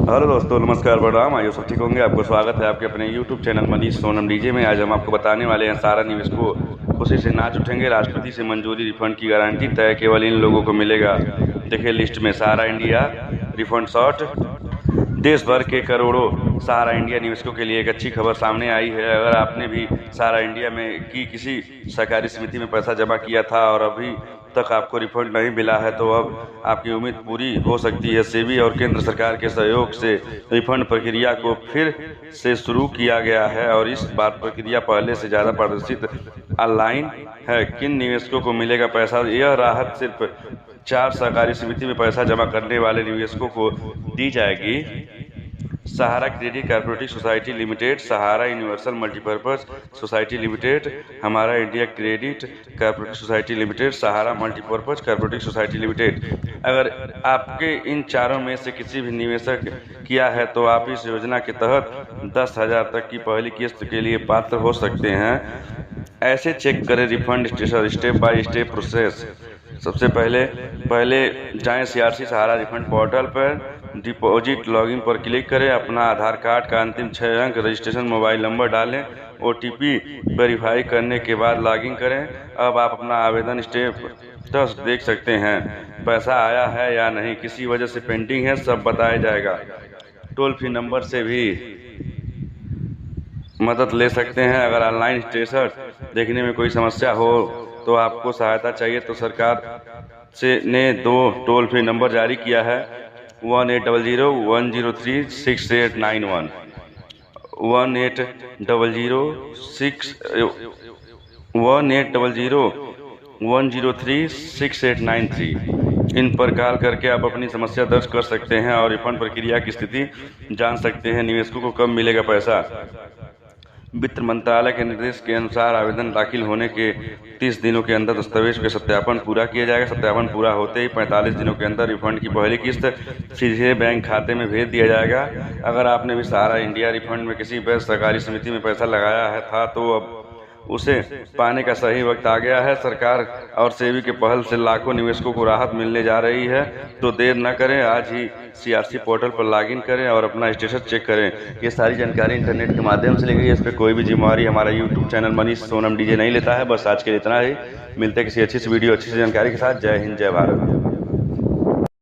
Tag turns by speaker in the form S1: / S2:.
S1: Hello दोस्तों, नमस्कार, प्रणाम। आइए सब ठीक होंगे। आपको स्वागत है आपके अपने YouTube channel Manish Sonam DJ में। आज हम आपको बताने वाले हैं सारा निवेशकों खुशी से नाच उठेंगे, राष्ट्रपति से मंजूरी, रिफंड की गारंटी तय केवल इन लोगों को मिलेगा। देखिए लिस्ट में सहारा इंडिया रिफंड शॉर्ट। देश भर के करोड़ों सहारा इंडिया निवेशकों के लिए एक अच्छी खबर सामने आई है। अगर आपने भी सहारा इंडिया में की किसी सहकारी समिति में पैसा जमा किया था और अभी तक आपको रिफंड नहीं मिला है, तो अब आपकी उम्मीद पूरी हो सकती है। सेबी और केंद्र सरकार के सहयोग से रिफंड प्रक्रिया को फिर से शुरू किया गया है और इस बार प्रक्रिया पहले से ज़्यादा पारदर्शित ऑनलाइन है। किन निवेशकों को मिलेगा पैसा? यह राहत सिर्फ 4 सहकारी समिति में पैसा जमा करने वाले निवेशकों को दी जाएगी। Sahara credit corporative society limited, Sahara universal multipurpose society limited, Hamara India credit corporative society limited, Sahara multipurpose corporative society limited. अगर आपके इन चारों में से किसी भी निवेशक किया है तो आप इस योजना के तहत 10,000 तक की पहली किस्त के लिए पात्र हो सकते हैं। ऐसे चेक करें refund status, step by step process. सबसे पहले जाएं सीआरसी सहारा रिफंड पोर्टल पर, डिपॉजिट लॉगिन पर क्लिक करें, अपना आधार कार्ड का अंतिम 6 अंक, रजिस्ट्रेशन मोबाइल नंबर डालें, ओटीपी वेरीफाई करने के बाद लॉगिन करें। अब आप अपना आवेदन स्टेटस देख सकते हैं, पैसा आया है या नहीं, किसी वजह से पेंडिंग है, सब बताया जाएगा। टोल फ्री नंबर से भी मदद ले सकते हैं। अगर ऑनलाइन स्टेटस देखने में कोई समस्या हो तो आपको सहायता चाहिए तो सरकार ने 2 टोल फ्री नंबर जारी किया है, 1800-103-6891, 1800-103-6893। इन पर कॉल करके आप अपनी समस्या दर्ज कर सकते हैं और रिफंड प्रक्रिया की स्थिति जान सकते हैं। निवेशकों को कब मिलेगा पैसा? वित्त मंत्रालय के निर्देश के अनुसार आवेदन दाखिल होने के 30 दिनों के अंदर दस्तावेज का सत्यापन पूरा किया जाएगा। सत्यापन पूरा होते ही 45 दिनों के अंदर रिफंड की पहली किस्त सीधे बैंक खाते में भेज दिया जाएगा। अगर आपने भी सहारा इंडिया रिफंड में किसी भी सहकारी समिति में पैसा लगाया है था तो अब उसे पाने का सही वक्त आ गया है। सरकार और सेबी के पहल से लाखों निवेशकों को राहत मिलने जा रही है, तो देर न करें, आज ही सीआरसी पोर्टल पर लॉगिन करें और अपना स्टेटस चेक करें। ये सारी जानकारी इंटरनेट के माध्यम से ली गई है, इस पर कोई भी जिम्मेवारी हमारा YouTube channel Manish Sonam DJ नहीं लेता है। बस आज के लिए इतना ही। मिलते हैं किसी अच्छी सी वीडियो, अच्छी सी जानकारी के साथ। जय हिंद, जय भारत।